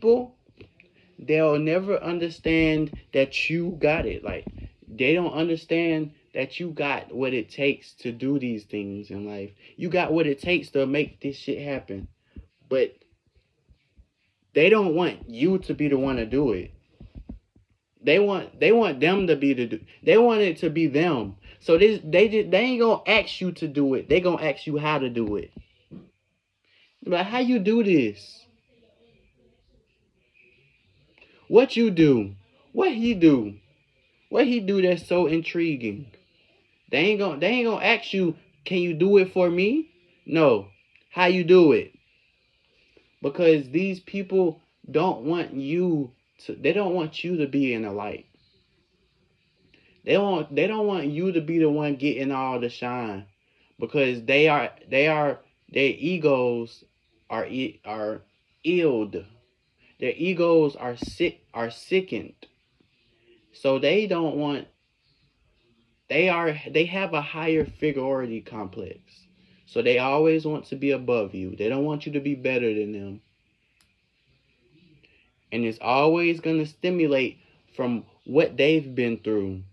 people, they'll never understand that you got it. Like, they don't understand that you got what it takes to do these things in life. You got what it takes to make this shit happen. But they don't want you to be the one to do it. They want them to be they want it to be them. So they ain't gonna ask you to do it. They gonna ask you how to do it. But how you do this? What you do? What he do? What he do that's so intriguing? They ain't gonna ask you, can you do it for me? No. How you do it? Because these people don't want you to they don't want you to be in the light. They don't want you to be the one getting all the shine. Because their egos are illed. Their egos are sickened. So they have a higher inferiority complex. So they always want to be above you. They don't want you to be better than them. And it's always going to stimulate from what they've been through.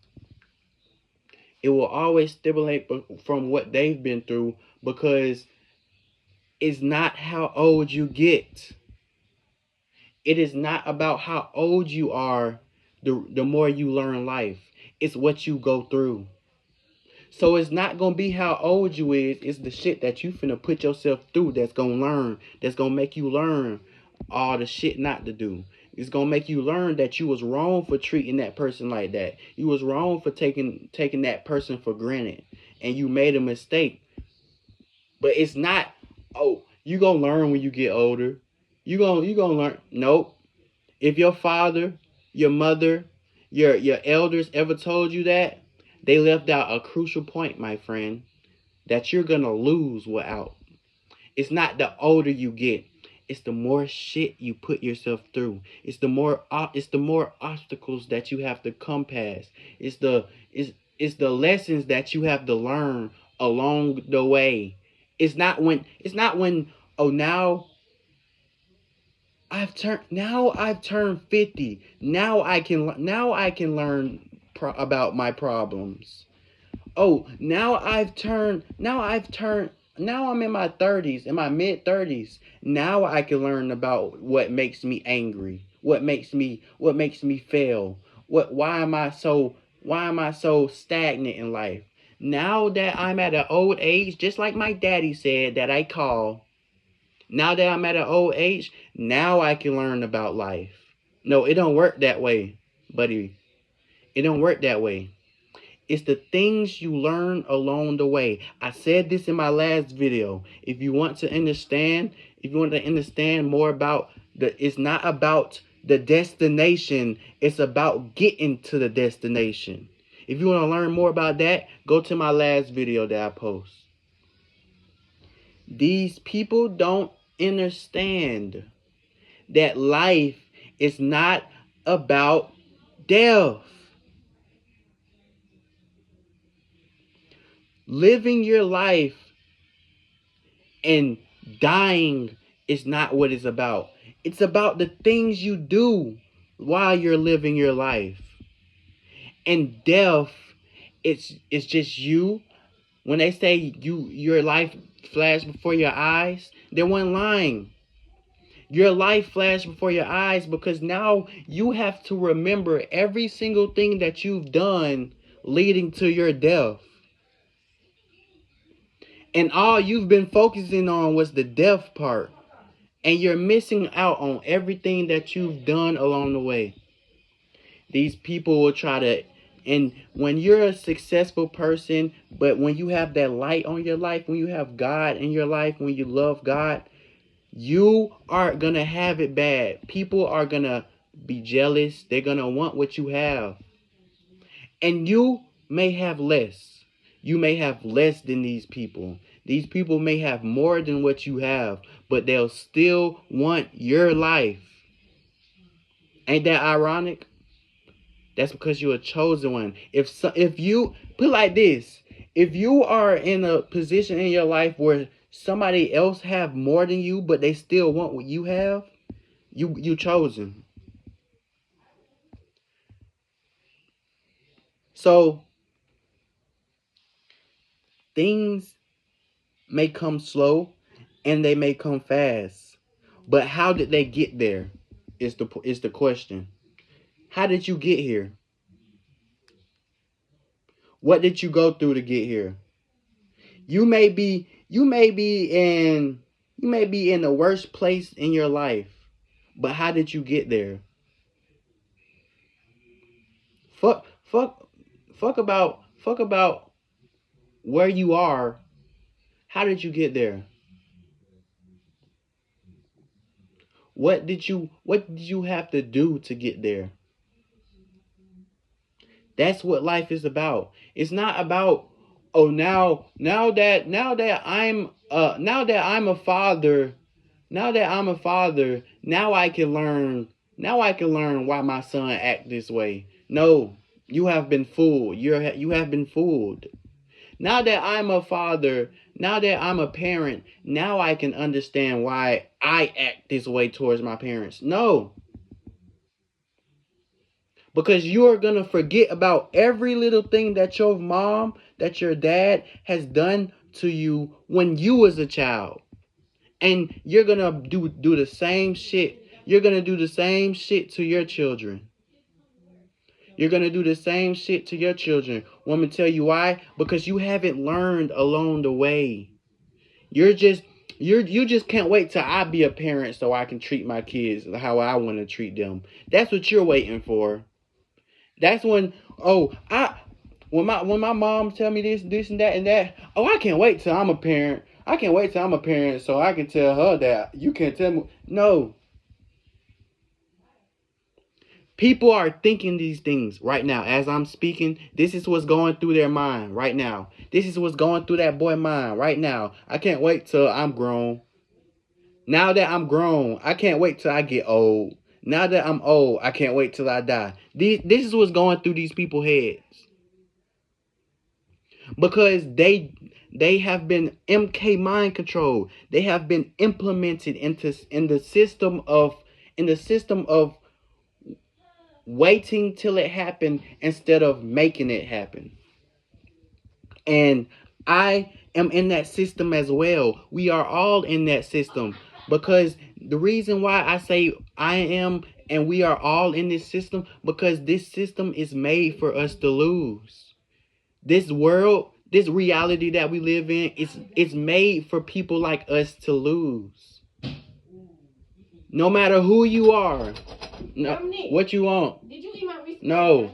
It will always stimulate from what they've been through, because it's not how old you get. It is not about how old you are the more you learn life. It's what you go through. So it's not going to be how old you is. It's the shit that you finna put yourself through that's going to make you learn all the shit not to do. It's going to make you learn that you was wrong for treating that person like that. You was wrong for taking that person for granted. And you made a mistake. But it's not, oh, you going to learn when you get older. You going to learn. Nope. If your father, your mother, your elders ever told you that, they left out a crucial point, my friend, that you're going to lose without. It's not the older you get. It's the more shit you put yourself through. It's the more obstacles that you have to come past. It's the lessons that you have to learn along the way. It's not when oh, now I've turned 50. Now I can learn about my problems. Oh, now I'm in my 30s, in my mid 30s. Now I can learn about what makes me angry, what makes me fail. Why am I so stagnant in life? Now that I'm at an old age, just like my daddy said that I call, now that I'm at an old age, now I can learn about life. No, it don't work that way, buddy. It don't work that way. It's the things you learn along the way. I said this in my last video. If you want to understand more about it's not about the destination, it's about getting to the destination. If you want to learn more about that, go to my last video that I post. These people don't understand that life is not about death. Living your life and dying is not what it's about. It's about the things you do while you're living your life. And death, it's just you. When they say your life flashed before your eyes, they weren't lying. Your life flashed before your eyes because now you have to remember every single thing that you've done leading to your death. And all you've been focusing on was the death part. And you're missing out on everything that you've done along the way. These people will try to, and when you're a successful person, but when you have that light on your life, when you have God in your life, when you love God, you are going to have it bad. People are going to be jealous. They're going to want what you have. And you may have less. You may have less than these people. These people may have more than what you have, but they'll still want your life. Ain't that ironic? That's because you're a chosen one. If you put it like this, if you are in a position in your life where somebody else have more than you, but they still want what you have, You chosen. So things may come slow and they may come fast. But how did they get there is the question. How did you get here? What did you go through to get here? You may be in the worst place in your life. But how did you get there? Fuck fuck fuck about where you are. How did you get there? What did you have to do to get there? That's what life is about. It's not about, oh, now that I'm a father, now I can learn why my son act this way. No, you have been fooled. You have been fooled. Now that I'm a father, now that I'm a parent, now I can understand why I act this way towards my parents. No, because you are going to forget about every little thing that your mom, that your dad has done to you when you was a child. And you're going to do the same shit. You're going to do the same shit to your children. You're going to do the same shit to your children. Want me to tell you why? Because you haven't learned along the way. You just can't wait till I be a parent so I can treat my kids how I want to treat them. That's what you're waiting for. That's when when my mom tell me this and that. Oh, I can't wait till I'm a parent. I can't wait till I'm a parent so I can tell her that. You can't tell me. No. People are thinking these things right now as I'm speaking. This is what's going through their mind right now. This is what's going through that boy's mind right now. I can't wait till I'm grown. Now that I'm grown, I can't wait till I get old. Now that I'm old, I can't wait till I die. This is what's going through these people's heads. Because they have been MK mind controlled. They have been implemented in the system of waiting till it happened instead of making it happen. And I am in that system as well. We are all in that system. Because the reason why I say I am and we are all in this system, because this system is made for us to lose. This world, this reality that we live in, it's made for people like us to lose. No matter who you are. No, what you want? Did you eat my receipt? No.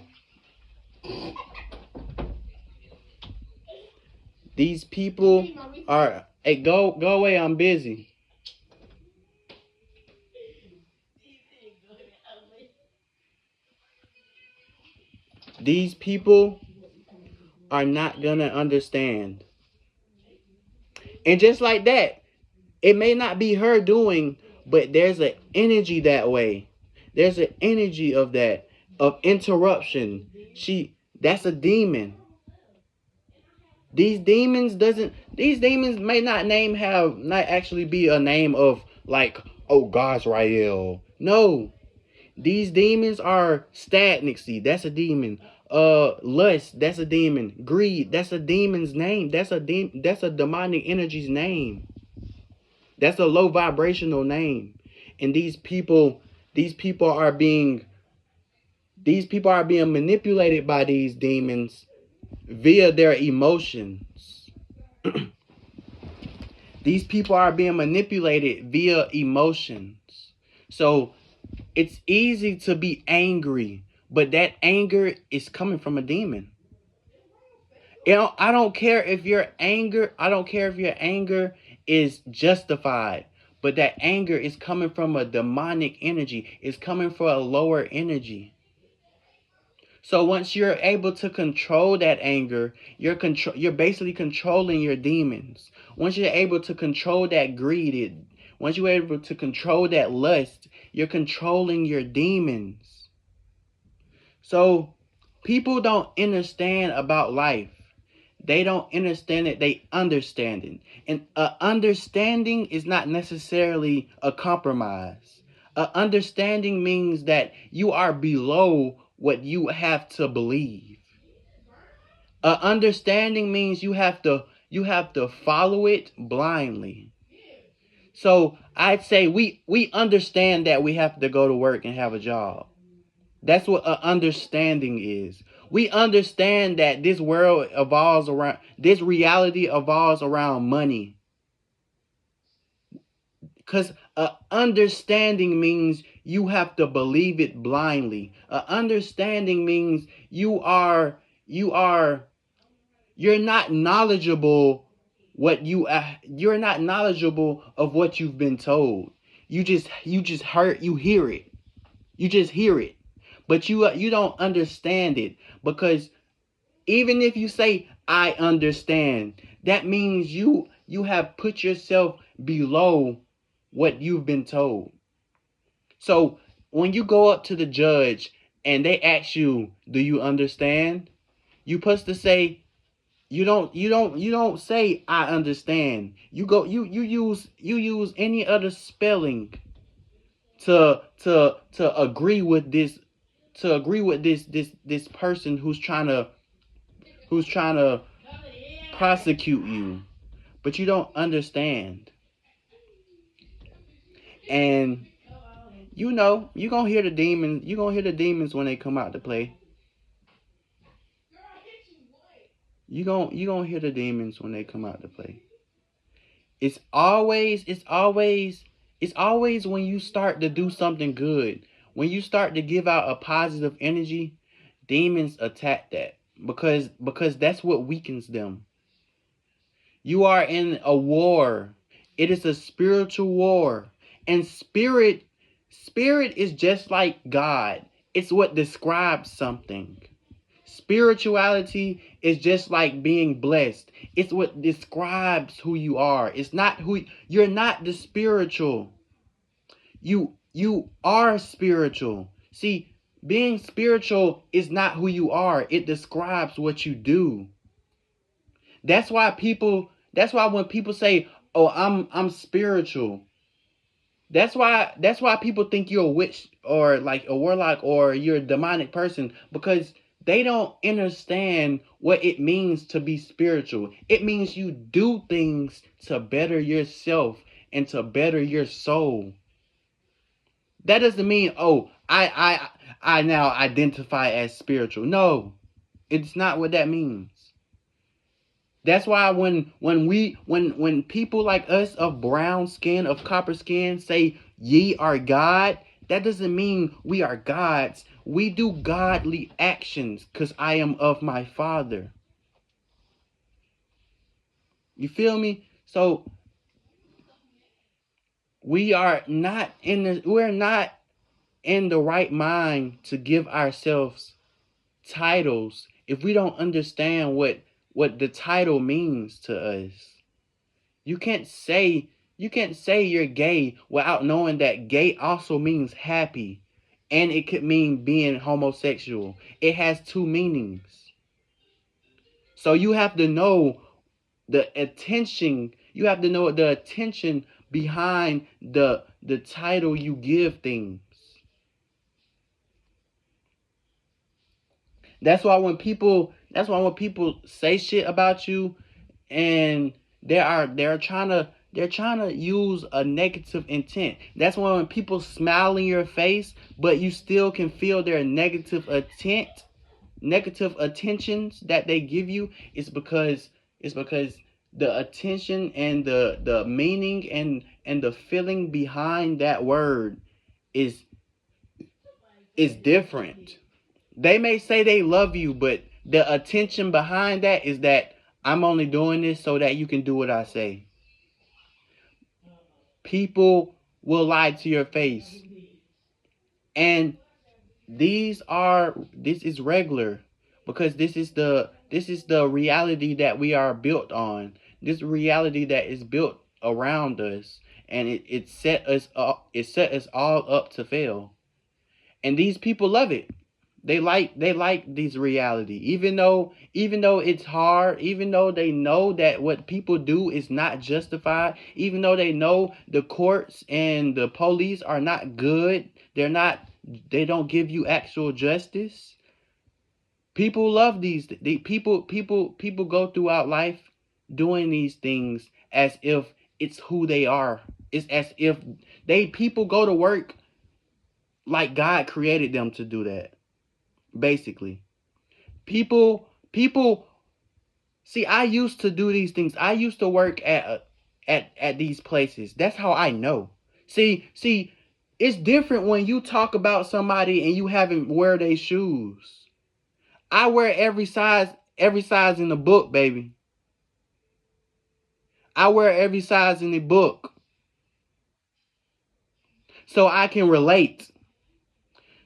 These people are, hey, go away, I'm busy. These people are not gonna understand. And just like that, it may not be her doing, but there's an energy that way. There's an energy of that, of interruption. That's a demon. These demons may not actually be a name of like, oh, God's Rael. No. These demons are stagnancy. That's a demon. Lust. That's a demon. Greed. That's a demon's name. That's a demonic energy's name. That's a low vibrational name. And these people are being manipulated by these demons via their emotions. These people are being manipulated via emotions. So it's easy to be angry, but that anger is coming from a demon. I don't care if your anger is justified, but that anger is coming from a demonic energy. It's coming from a lower energy. So once you're able to control that anger, you're basically controlling your demons. Once you're able to control that greed, once you're able to control that lust, you're controlling your demons. So people don't understand about life. They don't understand it. They understand it. And understanding is not necessarily a compromise. Understanding means that you are below what you have to believe. Understanding means you have to follow it blindly. So I'd say we understand that we have to go to work and have a job. That's what understanding is. We understand that this reality evolves around money. Because understanding means you have to believe it blindly. Understanding means you're not knowledgeable you're not knowledgeable of what you've been told. You hear it. You just hear it. But you don't understand it, because even if you say I understand, that means you have put yourself below what you've been told. So when you go up to the judge and they ask you, "Do you understand?" You supposed to say, you don't say I understand. You use any other spelling to agree with this person who's trying to prosecute you, but you don't understand. And you're gonna hear the demons when they come out to play. You gonna hear the demons when they come out to play. It's always when you start to do something good, when you start to give out a positive energy, demons attack that, because that's what weakens them. You are in a war. It is a spiritual war. And spirit is just like God. It's what describes something. Spirituality is just like being blessed. It's what describes who you are. It's not who you're not the spiritual. You are spiritual. See, being spiritual is not who you are. It describes what you do. That's why when people say, "Oh, I'm spiritual." That's why people think you're a witch or like a warlock or you're a demonic person, because they don't understand what it means to be spiritual. It means you do things to better yourself and to better your soul. That doesn't mean, "Oh, I now identify as spiritual." No, it's not what that means. That's why when people like us of brown skin, of copper skin, say ye are God, that doesn't mean we are gods. We do godly actions because I am of my Father. You feel me? So we're not in the right mind to give ourselves titles if we don't understand what the title means to us. You can't say you can't say you're gay without knowing that gay also means happy, and it could mean being homosexual. It has two meanings. So you have to know the attention behind the title you give things. That's why when people say shit about you, and they're trying to use a negative intent. That's why when people smile in your face, but you still can feel their negative attentions that they give you, it's because the attention and the meaning and the feeling behind that word is is different. They may say they love you, but the attention behind that is that I'm only doing this so that you can do what I say. People will lie to your face. And this is regular, because this is the reality that we are built on. This reality that is built around us, and it set us all up to fail. And these people love it. They like this reality. Even though it's hard, even though they know that what people do is not justified, even though they know the courts and the police are not good, they don't give you actual justice. People love people go throughout life doing these things as if it's who they are. It's as if people go to work like God created them to do that. Basically, people see, I used to do these things. I used to work at these places. That's how I know. See, it's different when you talk about somebody and you haven't wear their shoes. I wear every size in the book, baby. I wear every size in the book. So I can relate.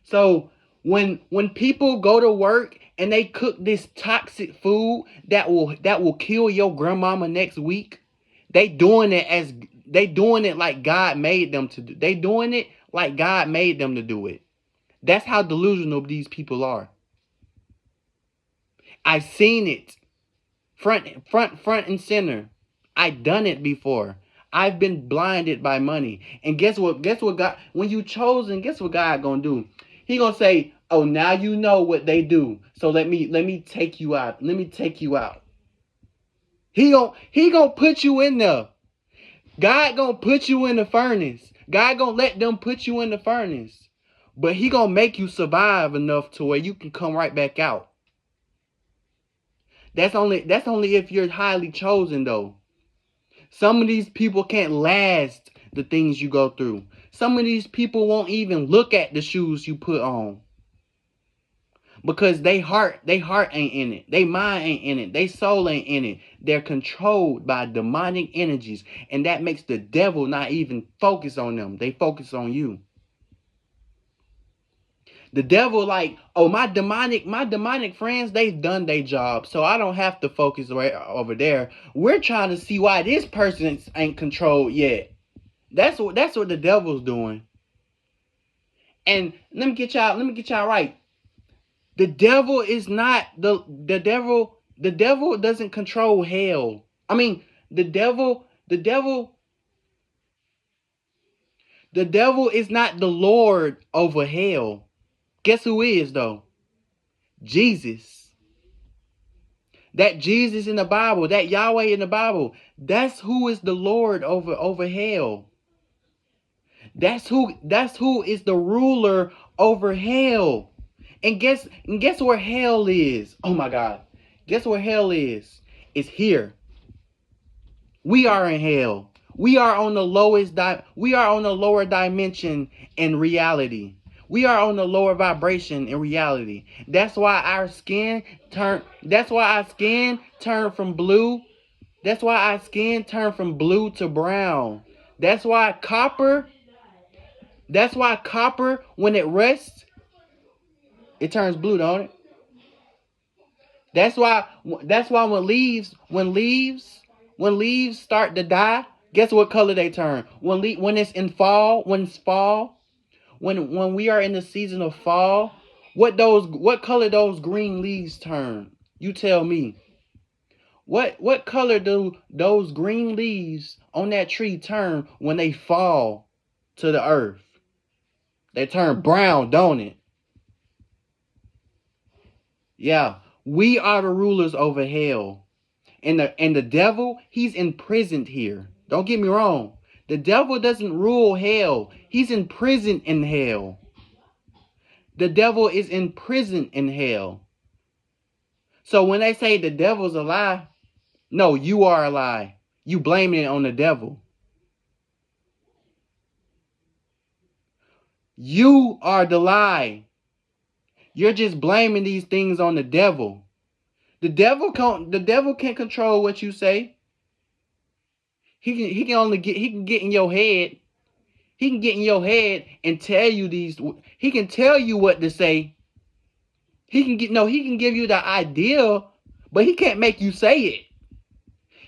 So when people go to work and they cook this toxic food that will kill your grandmama next week, they doing it like God made them to do. They doing it like God made them to do it. That's how delusional these people are. I've seen it front and center. I've done it before. I've been blinded by money. And guess what God, when you chosen, guess what God gonna do? He gonna say, oh, now you know what they do. So let me take you out. Let me take you out. He gonna put you in there. God gonna put you in the furnace. God gonna let them put you in the furnace. But he gonna make you survive enough to where you can come right back out. That's only if you're highly chosen, though. Some of these people can't last the things you go through. Some of these people won't even look at the shoes you put on. Because they heart ain't in it. They mind ain't in it. They soul ain't in it. They're controlled by demonic energies. And that makes the devil not even focus on them. They focus on you. The devil like, oh, my demonic friends, they've done their job, so I don't have to focus right over there. We're trying to see why this person ain't controlled yet. That's what the devil's doing. And let me get y'all right. The devil is not the devil. The devil doesn't control hell. I mean, the devil is not the Lord over hell. Guess who is, though? Jesus. That Jesus in the Bible, that Yahweh in the Bible, that's who is the Lord over hell. That's who is the ruler over hell. And guess where hell is? Oh my God. Guess where hell is? It's here. We are in hell. We are on the lower dimension in reality. We are on the lower vibration in reality. That's why our skin turned from blue. That's why our skin turned from blue to brown. That's why copper, when it rests, it turns blue, don't it? That's why when leaves start to die, guess what color they turn? When it's fall, when we are in the season of fall, what color those green leaves turn? You tell me. What color do those green leaves on that tree turn when they fall to the earth? They turn brown, don't it? Yeah, we are the rulers over hell. And the devil, he's imprisoned here. Don't get me wrong. The devil doesn't rule hell. He's imprisoned in hell. The devil is imprisoned in hell. So when they say the devil's a lie, no, you are a lie. You blaming it on the devil. You are the lie. You're just blaming these things on the devil. The devil can't control what you say. He can get in your head. He can get in your head and tell you he can tell you what to say. He can give you the idea, but he can't make you say it.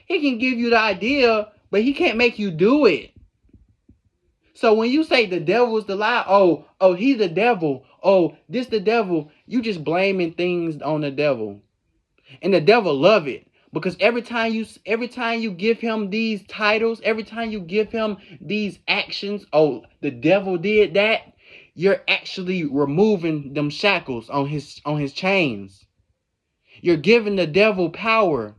He can give you the idea, but he can't make you do it. So when you say the devil's the lie, oh, he's the devil. Oh, this the devil. You just blaming things on the devil. And the devil love it. Because every time you give him these titles, every time you give him these actions, oh, the devil did that, you're actually removing them shackles on his chains. You're giving the devil power.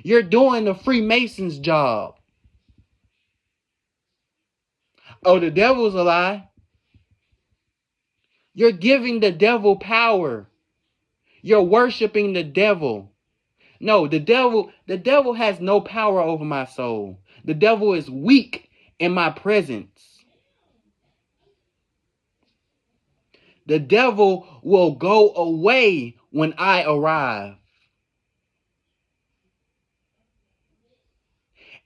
You're doing the Freemason's job. Oh, the devil's a lie. You're giving the devil power. You're worshiping the devil. No, the devil has no power over my soul. The devil is weak in my presence. The devil will go away when I arrive.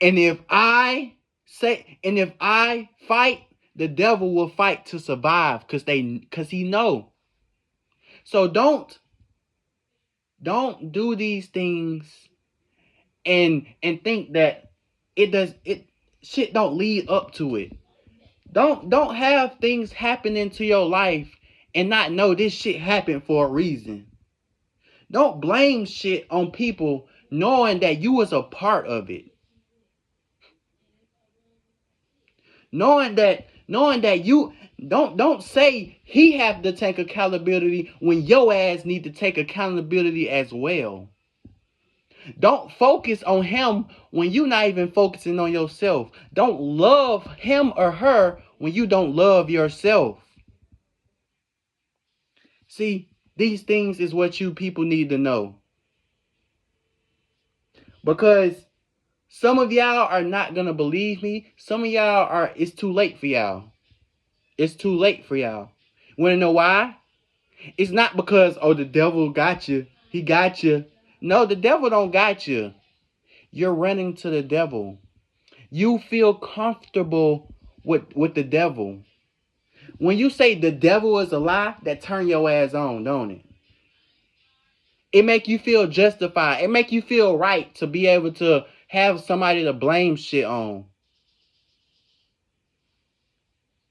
And if I fight, the devil will fight to survive because he know. So don't do these things and think that shit don't lead up to it. Don't have things happen into your life and not know this shit happened for a reason. Don't blame shit on people knowing that you was a part of it. Knowing that you don't say he have to take accountability when your ass need to take accountability as well. Don't focus on him when you're not even focusing on yourself. Don't love him or her when you don't love yourself. See, these things is what you people need to know. Because some of y'all are not going to believe me. Some of y'all it's too late for y'all. It's too late for y'all. Want to know why? It's not because, oh, the devil got you. He got you. No, the devil don't got you. You're running to the devil. You feel comfortable with the devil. When you say the devil is a lie, that turn your ass on, don't it? It make you feel justified. It make you feel right to be able to have somebody to blame shit on.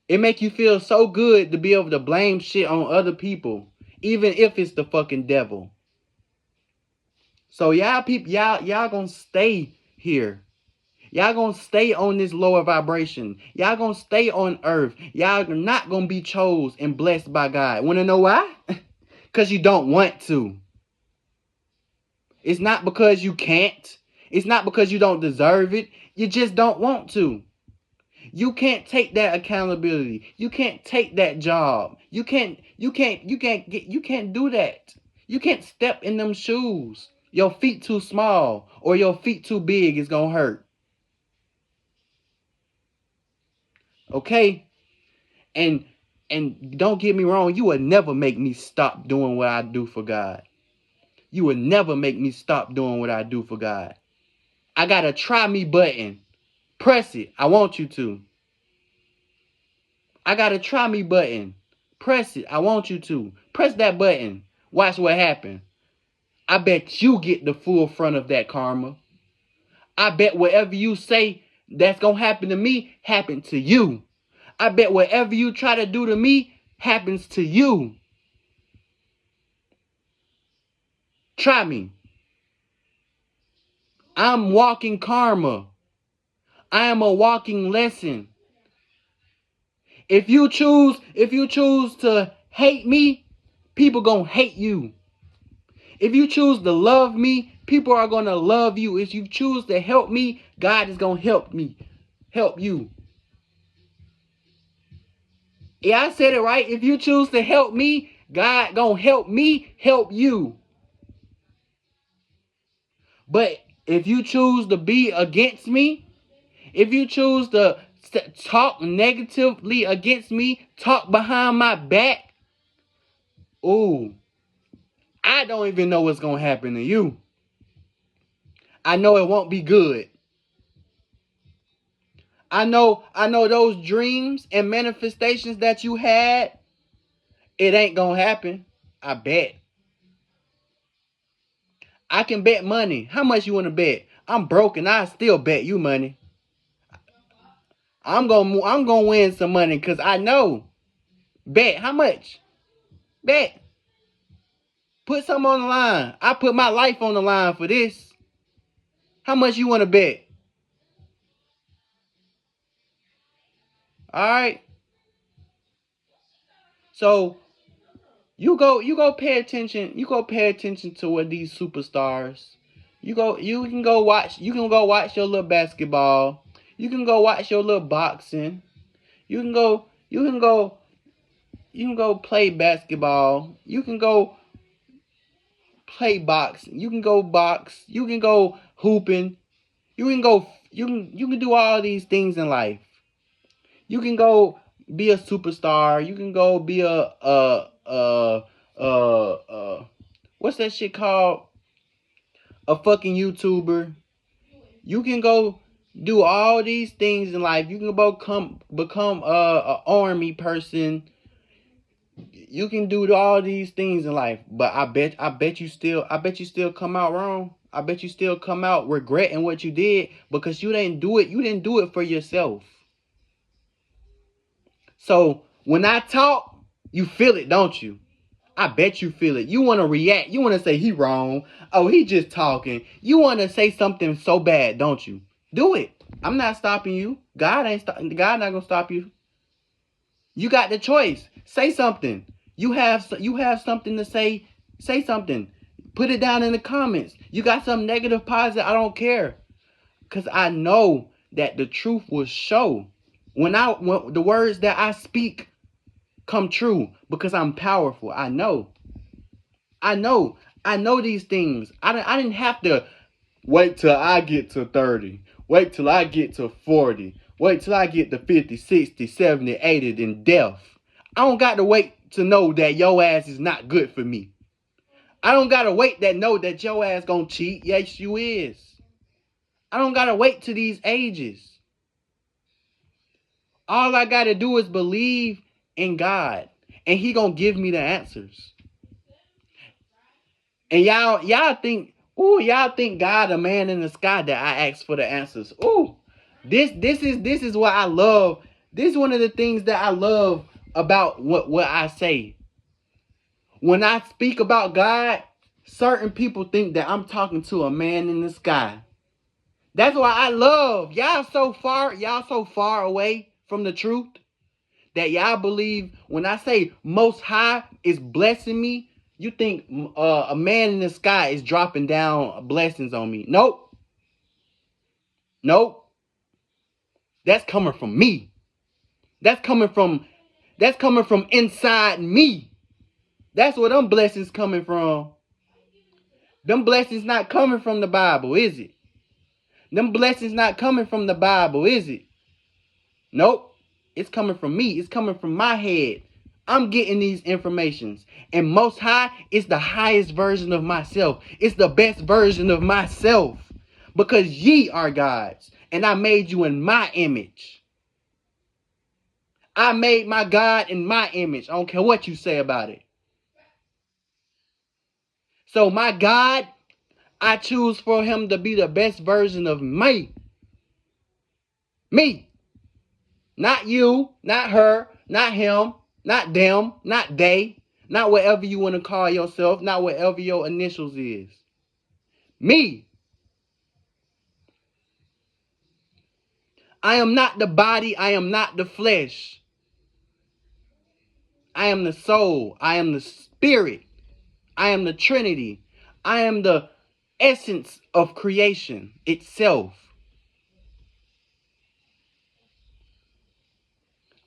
It make you feel so good to be able to blame shit on other people, even if it's the fucking devil. So y'all people, y'all gonna stay here. Y'all gonna stay on this lower vibration. Y'all gonna stay on earth. Y'all not gonna be chose and blessed by God. Wanna know why? Because you don't want to. It's not because you can't. It's not because you don't deserve it. You just don't want to. You can't take that accountability. You can't take that job. You can't do that. You can't step in them shoes. Your feet too small or your feet too big is gonna hurt. Okay? And don't get me wrong, you will never make me stop doing what I do for God. You will never make me stop doing what I do for God. I got a try me button. Press it. I want you to. I got a try me button. Press it. I want you to. Press that button. Watch what happens. I bet you get the full front of that karma. I bet whatever you say that's going to happen to me, happen to you. I bet whatever you try to do to me, happens to you. Try me. I'm walking karma. I am a walking lesson. If you choose to hate me, people gonna hate you. If you choose to love me, people are gonna love you. If you choose to help me, God is gonna help you. Yeah, I said it right. If you choose to help me, God gonna help me help you. But if you choose to be against me, if you choose to talk negatively against me, talk behind my back, ooh, I don't even know what's gonna happen to you. I know it won't be good. I know those dreams and manifestations that you had, it ain't gonna happen. I bet. I can bet money. How much you wanna bet? I'm broke and I still bet you money. I'm gonna win some money because I know. Bet how much? Bet. Put something on the line. I put my life on the line for this. How much you want to bet? All right. So you go pay attention. You go pay attention to what these superstars. You can go watch. You can go watch your little basketball. You can go watch your little boxing. You can go. You can go. You can go play basketball. You can go play boxing. You can go box. You can go hooping. You can go. You can do all these things in life. You can go be a superstar. You can go be what's that shit called? A fucking YouTuber. You can go do all these things in life. You can become a army person. You can do all these things in life, but I bet you still come out wrong. I bet you still come out regretting what you did because you didn't do it. You didn't do it for yourself. So when I talk, you feel it, don't you? I bet you feel it. You want to react. You want to say he wrong. Oh, he just talking. You want to say something so bad, don't you? Do it. I'm not stopping you. God not gonna stop you. You got the choice. Say something. You have something to say. Say something. Put it down in the comments. You got some negative, positive. I don't care, cause I know that the truth will show. When the words that I speak come true, because I'm powerful. I know these things. I didn't have to wait till I get to 30. Wait till I get to 40. Wait till I get to 50, 60, 70, 80, then death. I don't got to wait to know that your ass is not good for me. I don't got to wait to know that your ass gonna cheat. Yes, you is. I don't got to wait to these ages. All I got to do is believe in God, and he gonna give me the answers. And y'all think God a man in the sky that I ask for the answers. Ooh, this is what I love. This is one of the things that I love about what I say. When I speak about God, certain people think that I'm talking to a man in the sky. That's why I love y'all so far away from the truth that y'all believe when I say Most High is blessing me. You think a man in the sky is dropping down blessings on me. Nope. That's coming from me. That's coming from inside me. That's where them blessings coming from. Them blessings not coming from the Bible, is it? Them blessings not coming from the Bible, is it? Nope. It's coming from me. It's coming from my head. I'm getting these informations. And Most High is the highest version of myself. It's the best version of myself. Because ye are gods. And I made you in my image. I made my God in my image. I don't care what you say about it. So my God, I choose for him to be the best version of me. Me. Not you, not her, not him, not them, not they, not whatever you want to call yourself, not whatever your initials is. Me. I am not the body. I am not the flesh. I am the soul. I am the spirit. I am the Trinity. I am the essence of creation itself.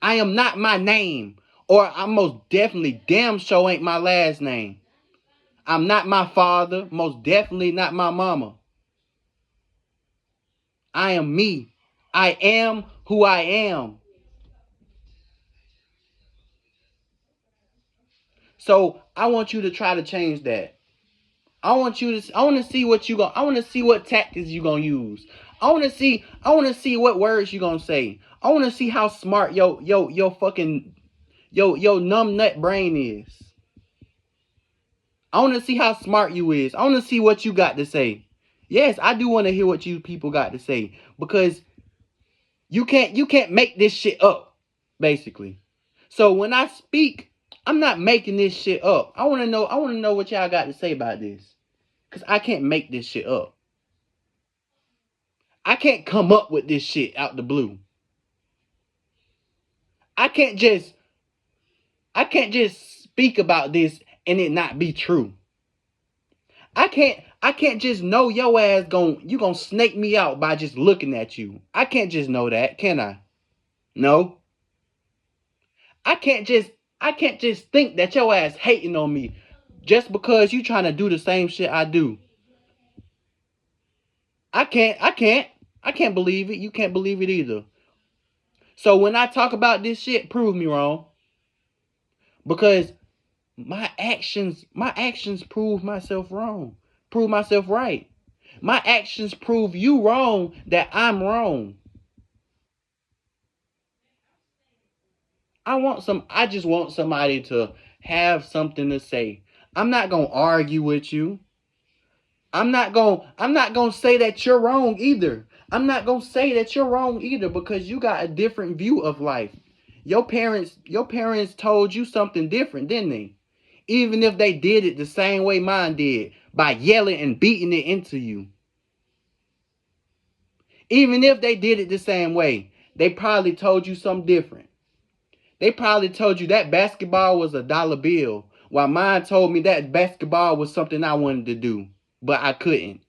I am not my name, or I most definitely damn sure ain't my last name. I'm not my father, most definitely not my mama. I am me. I am who I am. So I want you to try to change that. I want to see what tactics you gonna use. I want to see what words you gonna say. I want to see how smart your numb nut brain is. I want to see how smart you is. I want to see what you got to say. Yes, I do want to hear what you people got to say, because You can't make this shit up, basically. So when I speak, I'm not making this shit up. I wanna know what y'all got to say about this. Cause I can't make this shit up. I can't come up with this shit out the blue. I can't just speak about this and it not be true. I can't just know your ass you gonna snake me out by just looking at you. I can't just know that, can I? No. I can't just think that your ass hating on me just because you trying to do the same shit I do. I can't believe it. You can't believe it either. So when I talk about this shit, prove me wrong. Because my actions prove myself wrong. Prove myself right. My actions prove you wrong that I'm wrong. I just want somebody to have something to say. I'm not going to argue with you. I'm not going to say that you're wrong either. I'm not going to say that you're wrong either because you got a different view of life. Your parents told you something different, didn't they? Even if they did it the same way mine did, by yelling and beating it into you. Even if they did it the same way, they probably told you something different. They probably told you that basketball was $1 bill, while mine told me that basketball was something I wanted to do, but I couldn't.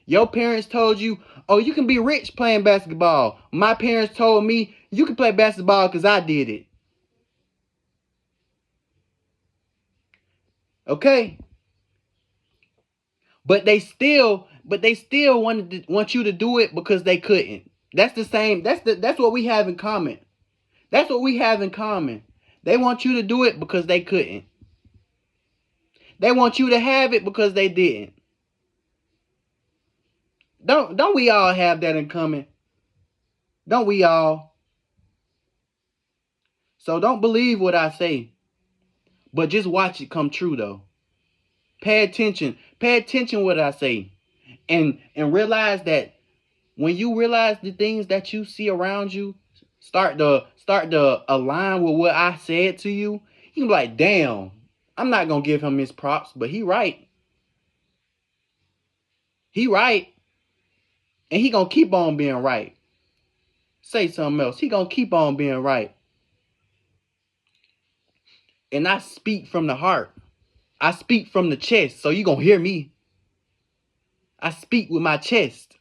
Your parents told you, oh, you can be rich playing basketball. My parents told me, you can play basketball because I did it. Okay? But they still want you to do it because they couldn't. That's the same. That's what we have in common. That's what we have in common. They want you to do it because they couldn't. They want you to have it because they didn't. Don't we all have that in common? Don't we all? So don't believe what I say, but just watch it come true though. Pay attention. Pay attention what I say. And realize that when you realize the things that you see around you start to align with what I said to you, you be like, damn, I'm not gonna give him his props, but he right. He right. And he gonna keep on being right. Say something else. He gonna keep on being right. And I speak from the heart. I speak from the chest. So you gonna hear me. I speak with my chest.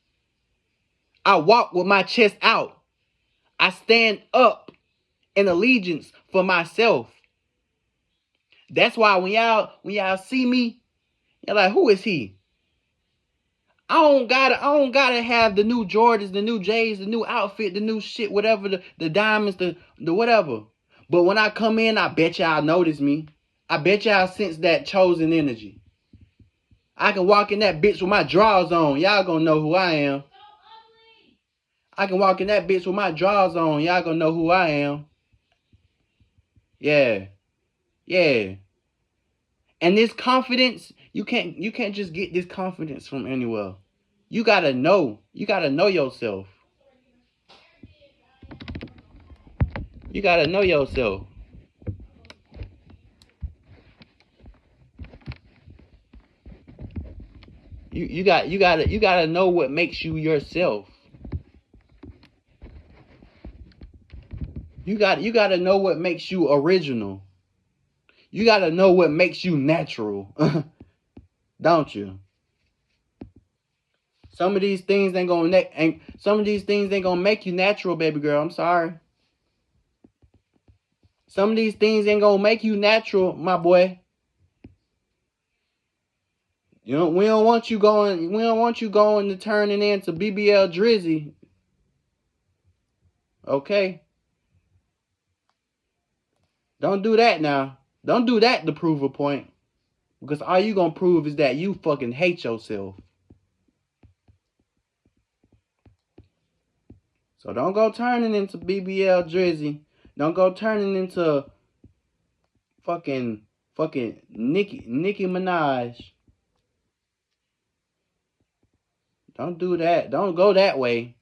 I walk with my chest out. I stand up in allegiance for myself. That's why when y'all see me, you're like, who is he? I don't gotta have the new Jordans, the new J's, the new outfit, the new shit, whatever, the diamonds, the whatever. But when I come in, I bet y'all notice me. I bet y'all sense that chosen energy. I can walk in that bitch with my drawers on. Y'all gonna know who I am. I can walk in that bitch with my drawers on. Y'all gonna know who I am. Yeah. Yeah. And this confidence, you can't just get this confidence from anywhere. You gotta know. You gotta know yourself. You gotta know yourself. You gotta know what makes you yourself. You gotta know what makes you original. You gotta know what makes you natural. Don't you? Some of these things ain't gonna make you natural, baby girl. I'm sorry. Some of these things ain't gonna make you natural, my boy. You know, we don't want you going to turning into BBL Drizzy. Okay? Don't do that now. Don't do that to prove a point. Because all you gonna prove is that you fucking hate yourself. So don't go turning into BBL Drizzy. Don't go turning into fucking Nicki Minaj. Don't do that. Don't go that way.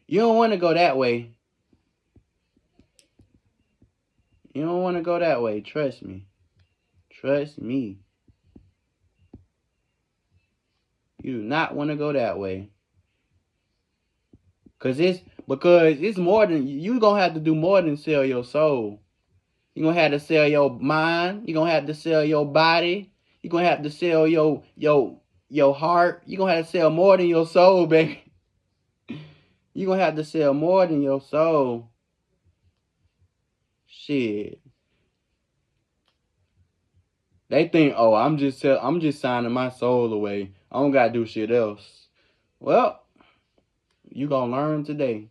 You don't want to go that way. You don't want to go that way. Trust me. Trust me. You do not want to go that way. Because it's more than, you going to have to do more than sell your soul. You're going to have to sell your mind. You're going to have to sell your body. You're going to have to sell your heart. You're going to have to sell more than your soul, baby. You're going to have to sell more than your soul. Shit. They think, oh, I'm just signing my soul away. I don't got to do shit else. Well, you going to learn today.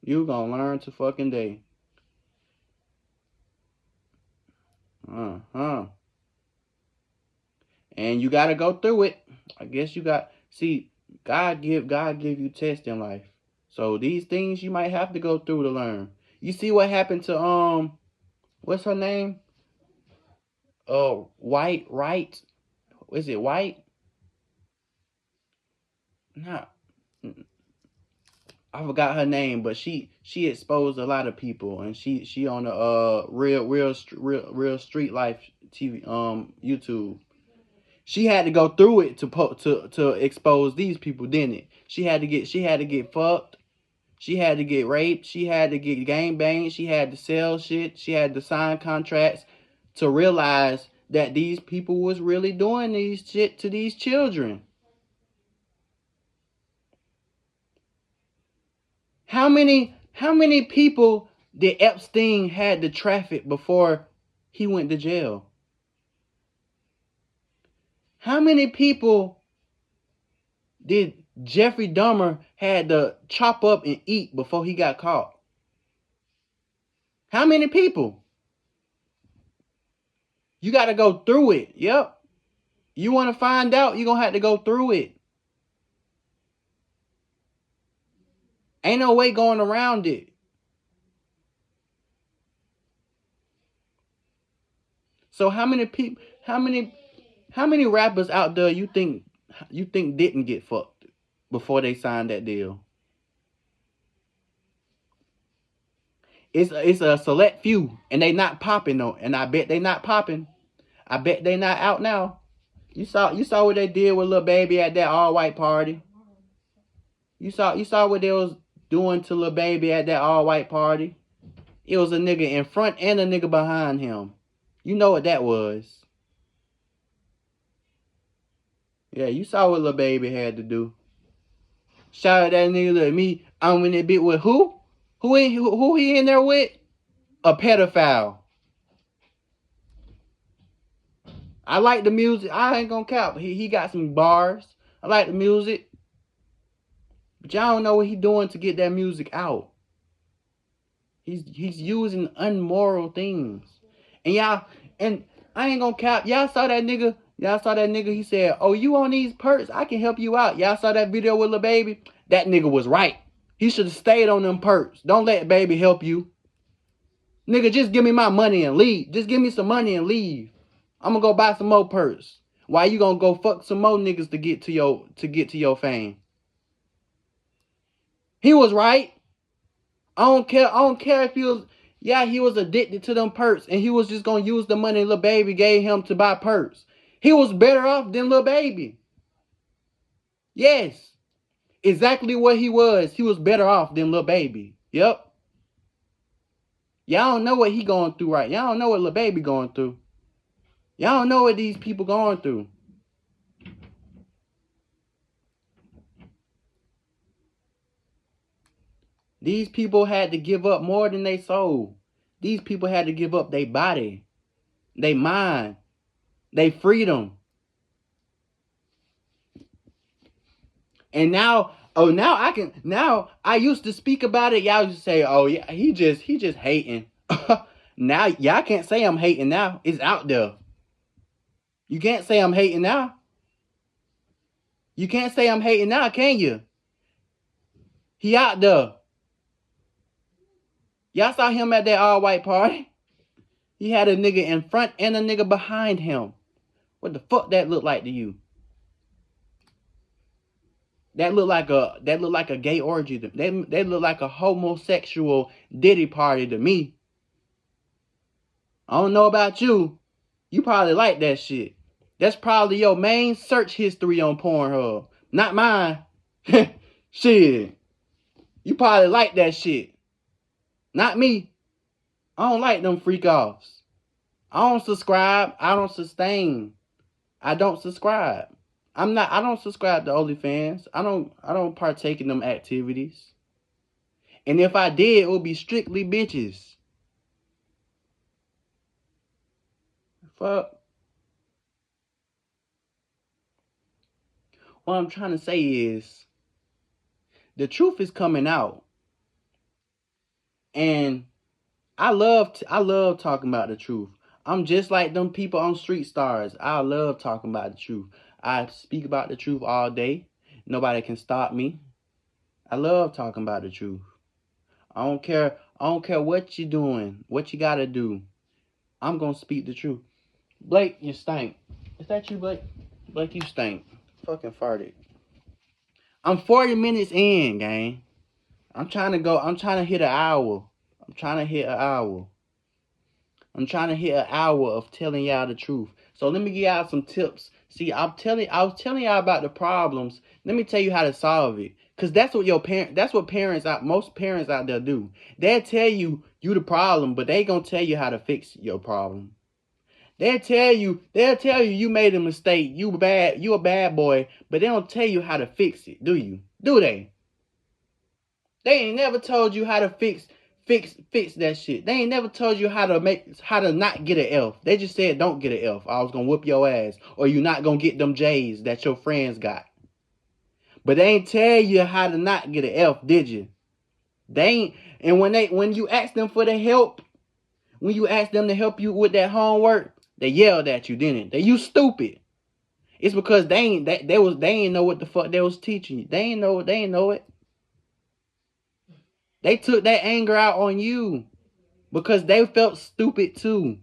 You going to learn to fucking day. And you got to go through it. I guess you got, see, God give you tests in life. So these things you might have to go through to learn. You see what happened to, what's her name? White, right? Is it White? Nah. I forgot her name, but she exposed a lot of people, and she on the real street life TV YouTube. She had to go through it to expose these people, didn't it? She had to get fucked. She had to get raped. She had to get gangbanged. She had to sell shit. She had to sign contracts to realize that these people was really doing these shit to these children. How many people did Epstein had to traffic before he went to jail? How many people did Jeffrey Dahmer had to chop up and eat before he got caught? How many people? You got to go through it. Yep. You want to find out, you're going to have to go through it. Ain't no way going around it. So how many people, how many rappers out there you think didn't get fucked before they signed that deal? It's a select few, and they not popping though, and I bet they not popping. I bet they not out now. You saw what they did with Lil Baby at that all white party. You saw what they was doing to Lil Baby at that all white party. It was a nigga in front and a nigga behind him. You know what that was. Yeah, you saw what Lil Baby had to do. Shout out that nigga to me. I'm in that bit with who? Who he in there with? A pedophile. I like the music. I ain't gonna cap. He got some bars. I like the music. But y'all don't know what he doing to get that music out. He's using unmoral things. And y'all, and I ain't gonna cap. Y'all saw that nigga. He said, oh, you on these perks? I can help you out. Y'all saw that video with Lil Baby? That nigga was right. He should have stayed on them perks. Don't let Baby help you. Nigga, just give me my money and leave. Just give me some money and leave. I'm gonna go buy some more perks. Why you gonna go fuck some more niggas to get to your fame? He was right. I don't care if he was addicted to them perks and he was just gonna use the money Lil Baby gave him to buy perks. He was better off than Lil Baby. Yes. Exactly what he was. He was better off than Lil Baby. Yep. Y'all don't know what he going through right. Y'all don't know what Lil Baby going through. Y'all don't know what these people going through. These people had to give up more than they sold. These people had to give up their body, their mind, their freedom. And now I used to speak about it. Y'all used to say, oh yeah, he just hating. Now y'all can't say I'm hating now. It's out there. You can't say I'm hating now. You can't say I'm hating now, can you? He out there. Y'all saw him at that all-white party? He had a nigga in front and a nigga behind him. What the fuck that look like to you? That look like a gay orgy. They look like a homosexual Diddy party to me. I don't know about you. You probably like that shit. That's probably your main search history on Pornhub. Not mine. Shit. You probably like that shit. Not me. I don't like them freak offs. I don't subscribe. I don't sustain. I don't subscribe. I don't subscribe to OnlyFans. I don't partake in them activities. And if I did, it would be strictly bitches. Fuck. What I'm trying to say is the truth is coming out. And I love talking about the truth. I'm just like them people on Street Stars. I love talking about the truth. I speak about the truth all day. Nobody can stop me. I love talking about the truth. I don't care. I don't care what you're doing, what you gotta do. I'm gonna speak the truth. Blake, you stink. Is that you, Blake? Blake, you stink. Fucking farted. I'm 40 minutes in, gang. I'm trying to hit an hour. I'm trying to hit an hour. I'm trying to hit an hour of telling y'all the truth. So let me give y'all some tips. See, I was telling y'all about the problems. Let me tell you how to solve it. Cause that's what most parents out there do. They'll tell you the problem, but they gonna tell you how to fix your problem. They'll tell you you made a mistake. You a bad boy, but they don't tell you how to fix it, do you? Do they? They ain't never told you how to fix that shit. They ain't never told you how to not get an F. They just said don't get an F. I was gonna whoop your ass, or you not gonna get them J's that your friends got. But they ain't tell you how to not get an F, did you? They ain't. And when you ask them for the help, when you ask them to help you with that homework, they yelled at you, didn't they? You stupid. It's because they ain't know what the fuck they was teaching you. They ain't know it. They took that anger out on you because they felt stupid too.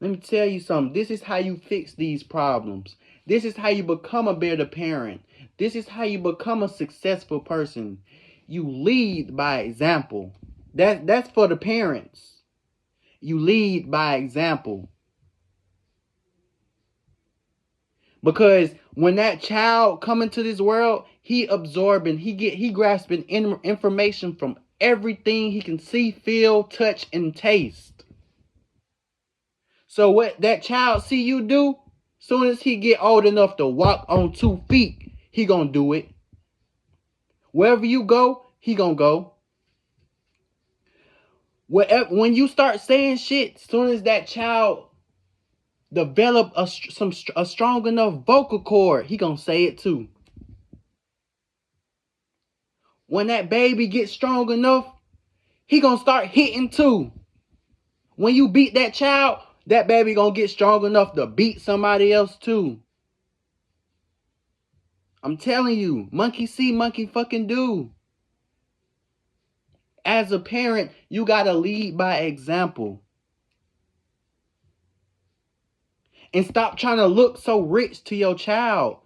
Let me tell you something. This is how you fix these problems. This is how you become a better parent. This is how you become a successful person. You lead by example. That's for the parents. You lead by example. Because when that child come into this world, he grasping information from everything he can see, feel, touch, and taste. So what that child see you do, soon as he get old enough to walk on 2 feet, he gonna do it. Wherever you go, he gonna go. When you start saying shit, soon as that child develop a strong enough vocal cord, he gonna say it too. When that baby gets strong enough, he gonna start hitting too. When you beat that child, that baby gonna get strong enough to beat somebody else too. I'm telling you, monkey see, monkey fucking do. As a parent, you gotta lead by example. And stop trying to look so rich to your child.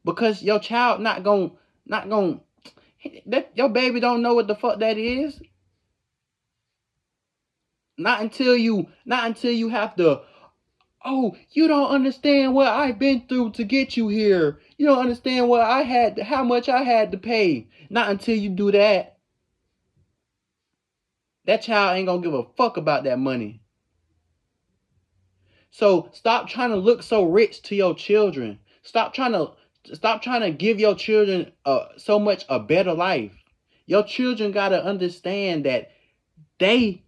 Because your child not gonna your baby don't know what the fuck that is. Not until you have to, oh, you don't understand what I've been through to get you here. You don't understand how much I had to pay. Not until you do that. That child ain't gonna give a fuck about that money. So stop trying to look so rich to your children. Stop trying to give your children so much a better life. Your children gotta understand that they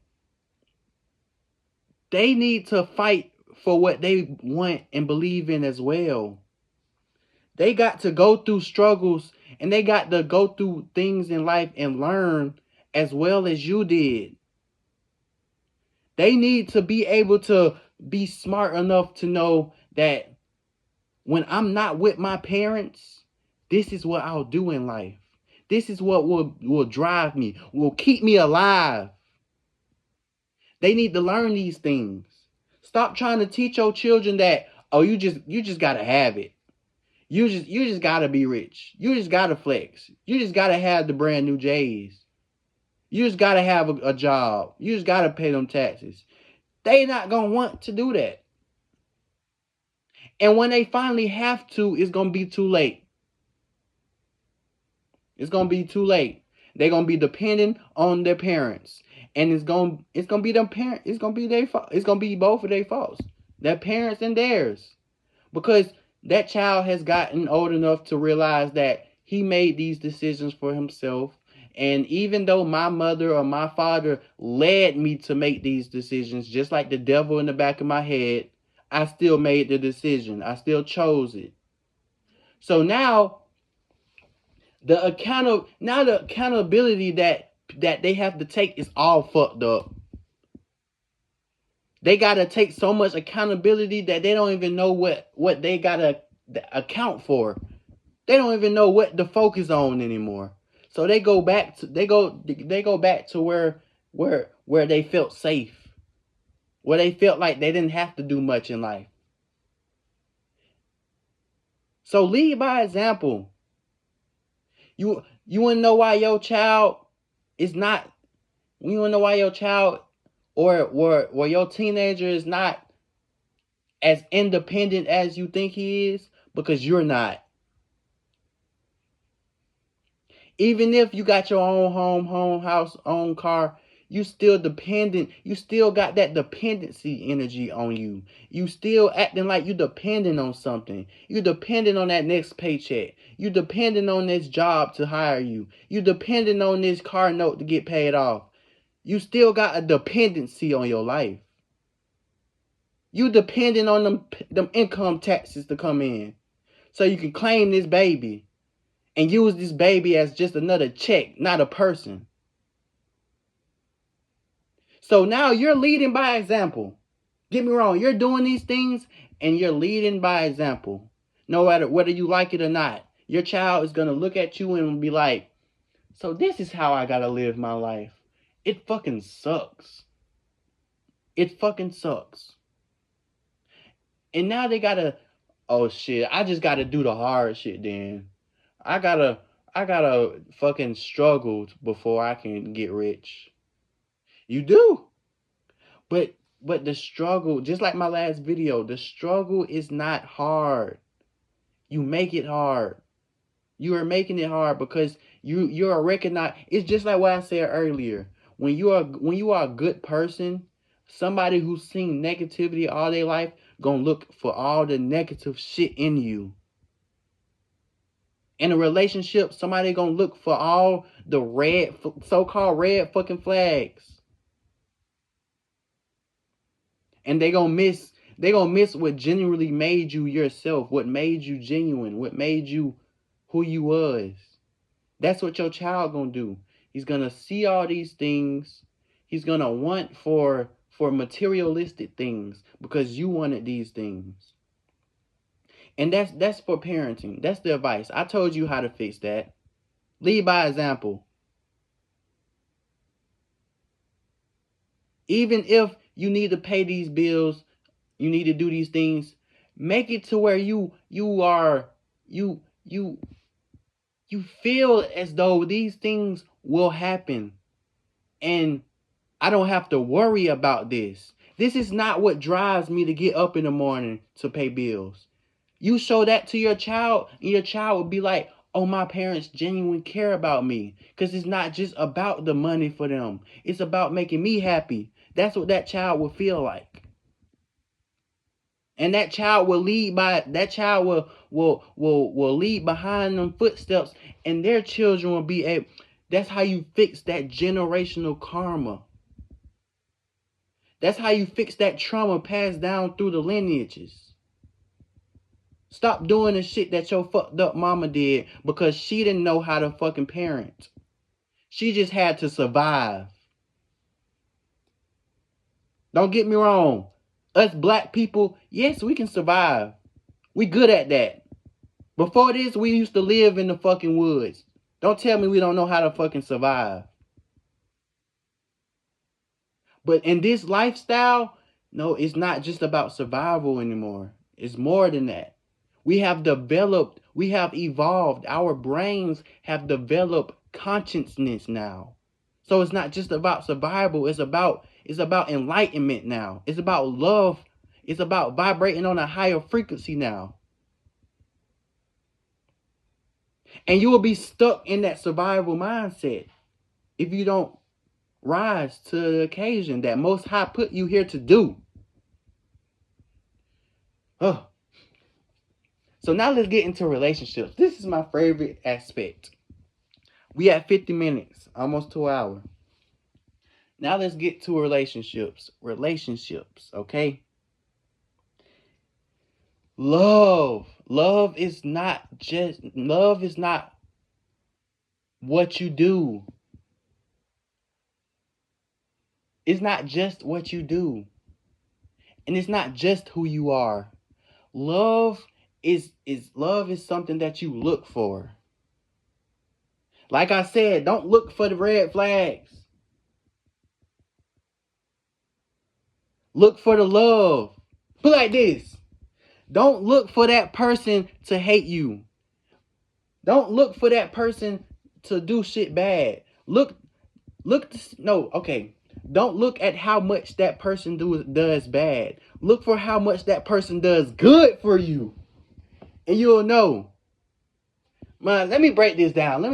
need to fight for what they want and believe in as well. They got to go through struggles and they got to go through things in life and learn as well as you did. They need to be able to be smart enough to know that when I'm not with my parents, this is what I'll do in life. This is what will drive me, will keep me alive. They need to learn these things. Stop trying to teach your children that, oh, you just gotta have it. You just gotta be rich. You just gotta flex. You just gotta have the brand new J's. You just gotta have a job. You just gotta pay them taxes. They not gonna want to do that. And when they finally have to, it's gonna be too late. It's gonna be too late. They're gonna be dependent on their parents. And it's gonna be them parents, it's gonna be their fault. It's gonna be both of their faults. Their parents and theirs. Because that child has gotten old enough to realize that he made these decisions for himself. And even though my mother or my father led me to make these decisions, just like the devil in the back of my head, I still made the decision. I still chose it. So now the accountability that they have to take is all fucked up. They gotta take so much accountability that they don't even know what they gotta account for. They don't even know what to focus on anymore. So they go back to where they felt safe, where they felt like they didn't have to do much in life. So lead by example. You wanna know why your child is not. You wanna know why your child or your teenager is not as independent as you think he is? Because you're not. Even if you got your own home house, own car, you still dependent. You still got that dependency energy on you. You still acting like you dependent on something. You dependent on that next paycheck. You dependent on this job to hire you. You dependent on this car note to get paid off. You still got a dependency on your life. You dependent on them income taxes to come in so you can claim this baby and use this baby as just another check, not a person. So now you're leading by example. Get me wrong, you're doing these things and you're leading by example. No matter whether you like it or not, your child is going to look at you and be like, so this is how I got to live my life. It fucking sucks. It fucking sucks. And now they got to, oh shit, I just got to do the hard shit then. I gotta fucking struggle before I can get rich. You do. But the struggle, just like my last video, the struggle is not hard. You make it hard. You are making it hard because you are recognized. It's just like what I said earlier. When you are a good person, somebody who's seen negativity all their life gonna look for all the negative shit in you. In a relationship, somebody gonna look for all the so-called red fucking flags. And they gonna miss what genuinely made you yourself, what made you genuine, what made you who you was. That's what your child gonna do. He's gonna see all these things. He's gonna want for materialistic things because you wanted these things. And that's for parenting. That's the advice. I told you how to fix that. Lead by example. Even if you need to pay these bills, you need to do these things, make it to where you feel as though these things will happen. And I don't have to worry about this. This is not what drives me to get up in the morning to pay bills. You show that to your child, and your child will be like, oh, my parents genuinely care about me. Because it's not just about the money for them. It's about making me happy. That's what that child will feel like. And that child will lead behind them footsteps, and their children will be able. That's how you fix that generational karma. That's how you fix that trauma passed down through the lineages. Stop doing the shit that your fucked up mama did because she didn't know how to fucking parent. She just had to survive. Don't get me wrong. Us black people, yes, we can survive. We good at that. Before this, we used to live in the fucking woods. Don't tell me we don't know how to fucking survive. But in this lifestyle, no, it's not just about survival anymore. It's more than that. We have developed, we have evolved. Our brains have developed consciousness now. So it's not just about survival, it's about enlightenment now. It's about love. It's about vibrating on a higher frequency now. And you will be stuck in that survival mindset if you don't rise to the occasion that Most High put you here to do. Oh. So now let's get into relationships. This is my favorite aspect. We at 50 minutes, almost 2 hours. Now let's get to relationships. Relationships, okay? Love is not what you do. It's not just what you do. And it's not just who you are. Love is something that you look for. Like I said, don't look for the red flags. Look for the love. Put it like this. Don't look for that person to hate you. Don't look for that person to do shit bad. Don't look at how much that person does bad. Look for how much that person does good for you. And you'll know. Man, let me break this down.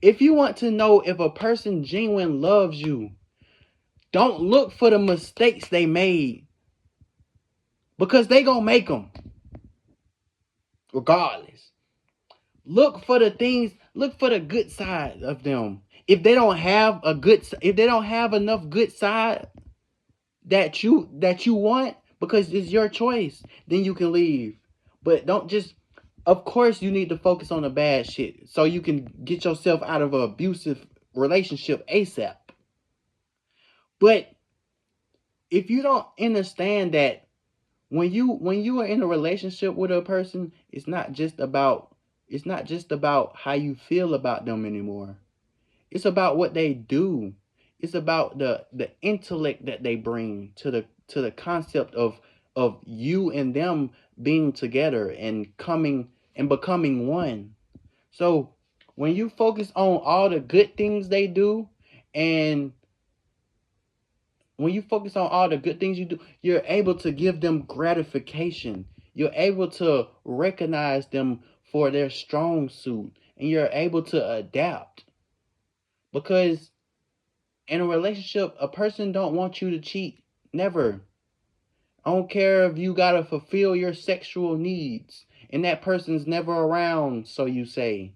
If you want to know if a person genuinely loves you, don't look for the mistakes they made. Because they gonna make them. Regardless. Look for the good side of them. If they don't have enough good side that you want, because it's your choice, then you can leave. But don't just, of course you need to focus on the bad shit so you can get yourself out of an abusive relationship ASAP. But if you don't understand that when you are in a relationship with a person, it's not just about how you feel about them anymore. It's about what they do. It's about the intellect that they bring to the concept of you and them being together and becoming one. So when you focus on all the good things they do, and when you focus on all the good things you do, you're able to give them gratification. You're able to recognize them for their strong suit, and you're able to adapt. Because in a relationship, a person don't want you to cheat. Never. I don't care if you gotta fulfill your sexual needs and that person's never around, so you say.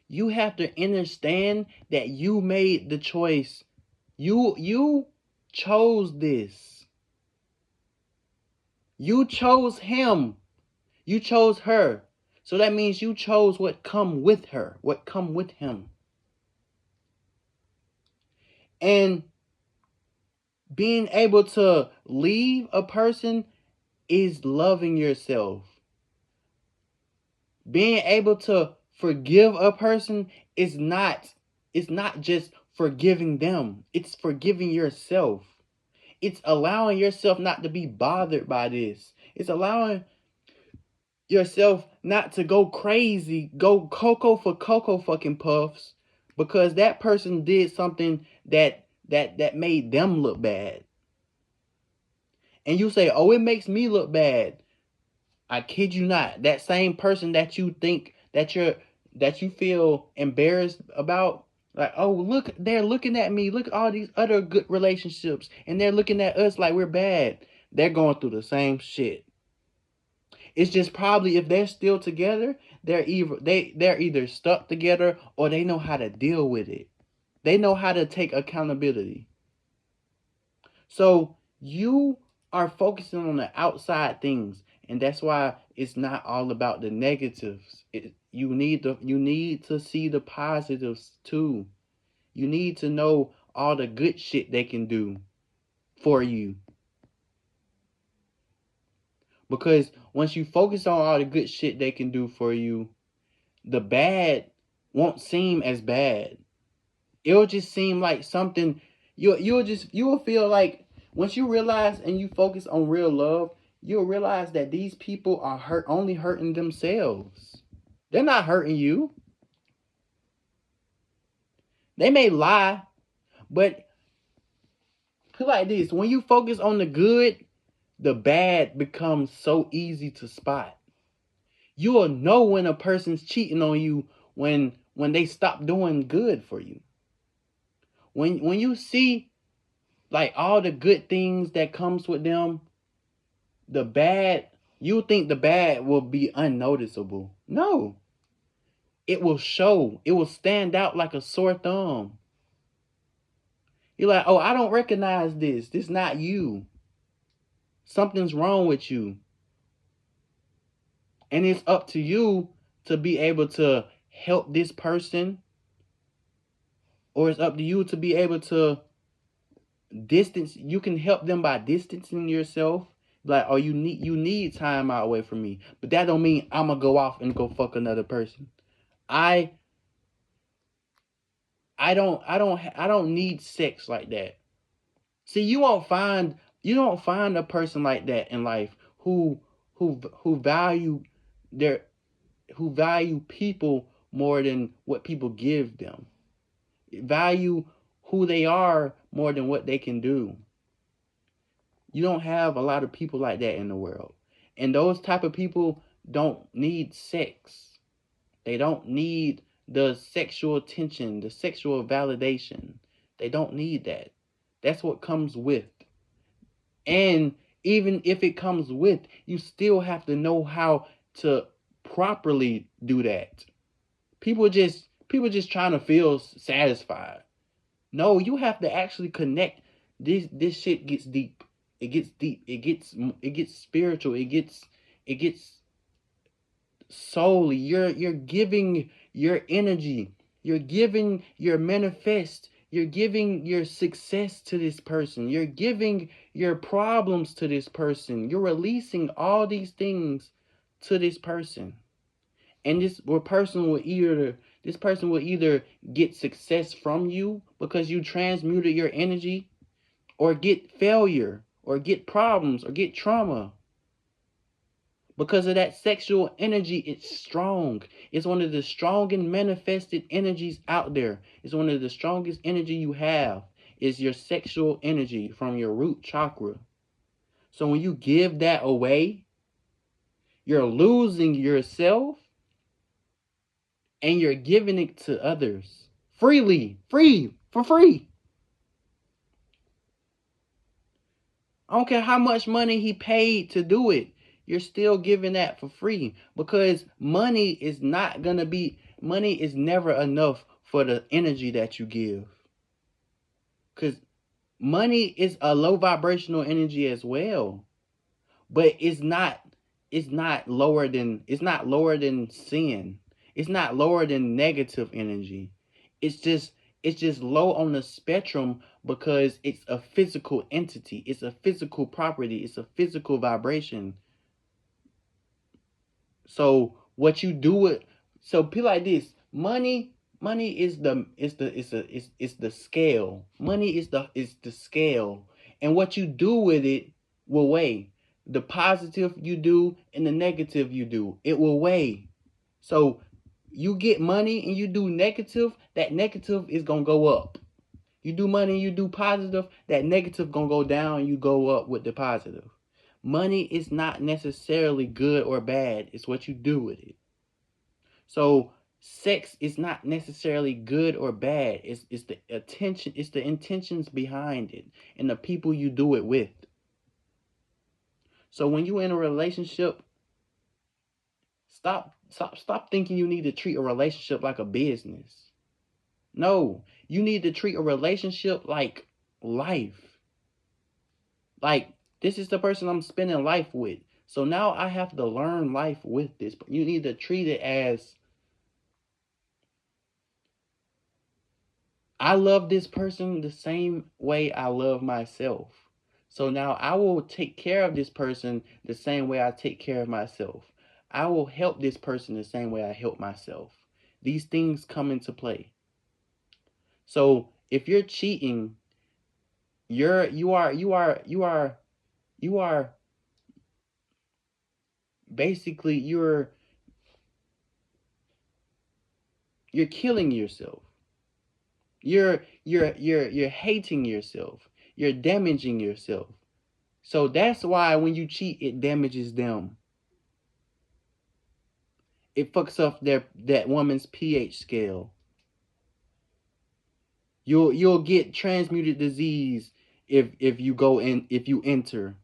You have to understand that you made the choice. You chose this. You chose him. You chose her. So that means you chose what come with her, what come with him. And being able to leave a person is loving yourself. Being able to forgive a person is not just forgiving them. It's forgiving yourself. It's allowing yourself not to be bothered by this. It's allowing yourself not to go crazy, go cocoa for cocoa fucking puffs, because that person did something that made them look bad. And you say, "Oh, it makes me look bad." I kid you not. That same person that you think that you feel embarrassed about, like, "Oh, look, they're looking at me. Look at all these other good relationships, and they're looking at us like we're bad." They're going through the same shit. It's just probably if they're still together, they're either stuck together or they know how to deal with it. They know how to take accountability. So you are focusing on the outside things, and that's why it's not all about the negatives. You need to see the positives too. You need to know all the good shit they can do for you. Because once you focus on all the good shit they can do for you, the bad won't seem as bad. It'll just seem like something you'll feel like once you realize and you focus on real love, you'll realize that these people are only hurting themselves. They're not hurting you. They may lie, but put like this: when you focus on the good, the bad becomes so easy to spot. You will know when a person's cheating on you when they stop doing good for you. When you see like all the good things that comes with them, the bad, you think the bad will be unnoticeable. No. It will show. It will stand out like a sore thumb. You're like, oh, I don't recognize this. This not you. Something's wrong with you. And it's up to you to be able to help this person, or it's up to you to be able to distance. You can help them by distancing yourself. Like, oh, you need time out away from me. But that don't mean I'm gonna go off and go fuck another person. I I don't need sex like that. See, you don't find a person like that in life who value their who value people more than what people give them. Value who they are more than what they can do. You don't have a lot of people like that in the world. And those type of people don't need sex. They don't need the sexual attention, the sexual validation. They don't need that. That's what comes with. And even if it comes with, you still have to know how to properly do that. People just trying to feel satisfied. No, you have to actually connect. This shit gets deep. It gets deep. It gets spiritual. It gets solely. You're giving your energy. You're giving your manifest. You're giving your success to this person. You're giving your problems to this person. You're releasing all these things to this person. And this person will either get success from you because you transmuted your energy, or get failure, or get problems, or get trauma. Because of that sexual energy, it's strong. It's one of the strongest manifested energies out there. It's one of the strongest energy you have is your sexual energy from your root chakra. So when you give that away, you're losing yourself and you're giving it to others freely, for free. I don't care how much money he paid to do it. You're still giving that for free, because money is never enough for the energy that you give. Because money is a low vibrational energy as well, but it's not lower than sin. It's not lower than negative energy. It's just low on the spectrum because it's a physical entity. It's a physical property. It's a physical vibration. So what you do with so people like this, money is the scale. Money is the scale. And what you do with it will weigh. The positive you do and the negative you do, it will weigh. So you get money and you do negative, that negative is gonna go up. You do money and you do positive, that negative gonna go down, you go up with the positive. Money is not necessarily good or bad, it's what you do with it. So sex is not necessarily good or bad. It's the attention, it's the intentions behind it and the people you do it with. So when you're in a relationship, stop thinking you need to treat a relationship like a business. No, you need to treat a relationship like life. Like, this is the person I'm spending life with. So now I have to learn life with this. You need to treat it as, I love this person the same way I love myself. So now I will take care of this person the same way I take care of myself. I will help this person the same way I help myself. These things come into play. So if you're cheating, you are basically you're killing yourself. You're hating yourself. You're damaging yourself. So that's why when you cheat, it damages them. It fucks up that woman's pH scale. You'll get transmuted disease if you go in, if you enter.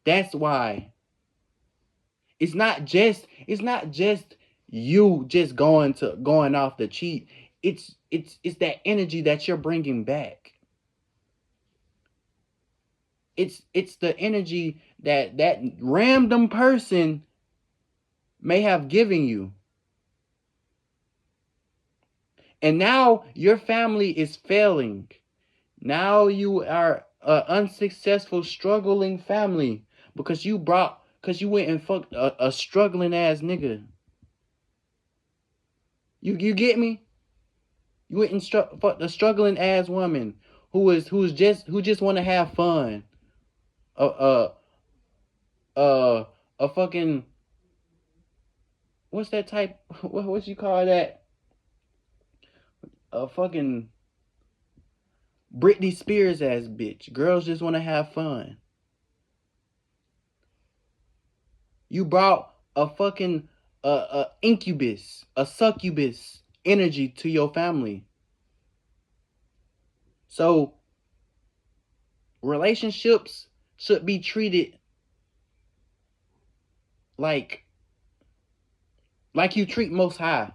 That's why. It's not just you just going off the cheat. It's that energy that you're bringing back. It's the energy that random person may have given you. And now your family is failing. Now you are an unsuccessful, struggling family because you went and fucked a struggling ass nigga. You get me? You went and fucked a struggling ass woman who just want to have fun. A fucking, what's that type? What you call that? A fucking Britney Spears ass bitch. Girls just want to have fun. You brought a fucking a incubus, a succubus energy to your family. So relationships should be treated like you treat Most High.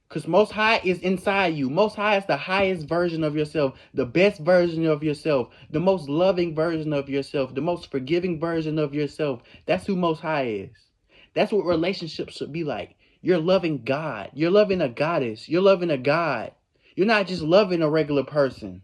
Because Most High is inside you. Most High is the highest version of yourself, the best version of yourself, the most loving version of yourself, the most forgiving version of yourself. That's who Most High is. That's what relationships should be like. You're loving God. You're loving a goddess. You're loving a God. You're not just loving a regular person.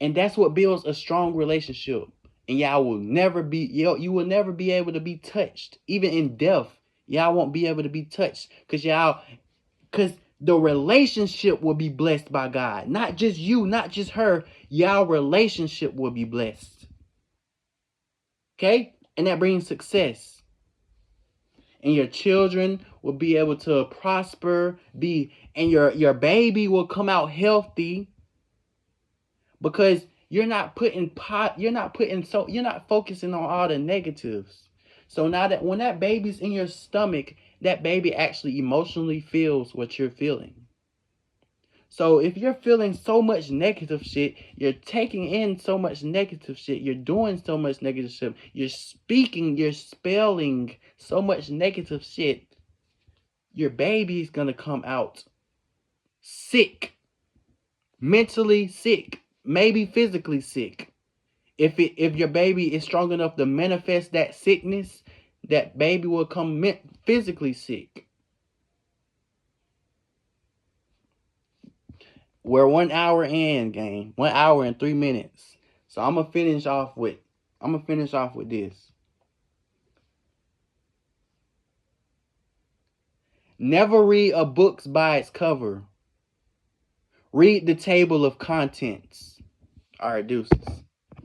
And that's what builds a strong relationship. And y'all will never be, you will never be able to be touched. Even in death, y'all won't be able to be touched. Because the relationship will be blessed by God. Not just you, not just her. Y'all relationship will be blessed. Okay? And that brings success. And your children will be able to prosper, and your baby will come out healthy. Because you're not focusing on all the negatives. So now that when that baby's in your stomach, that baby actually emotionally feels what you're feeling. So if you're feeling so much negative shit, you're taking in so much negative shit, you're doing so much negative shit, you're spelling so much negative shit, your baby's gonna come out sick, mentally sick, maybe physically sick. If your baby is strong enough to manifest that sickness, that baby will come physically sick. We're 1 hour in, gang. 1 hour and 3 minutes. So I'm gonna finish off with this. Never read a book by its cover. Read the table of contents. All right, deuces.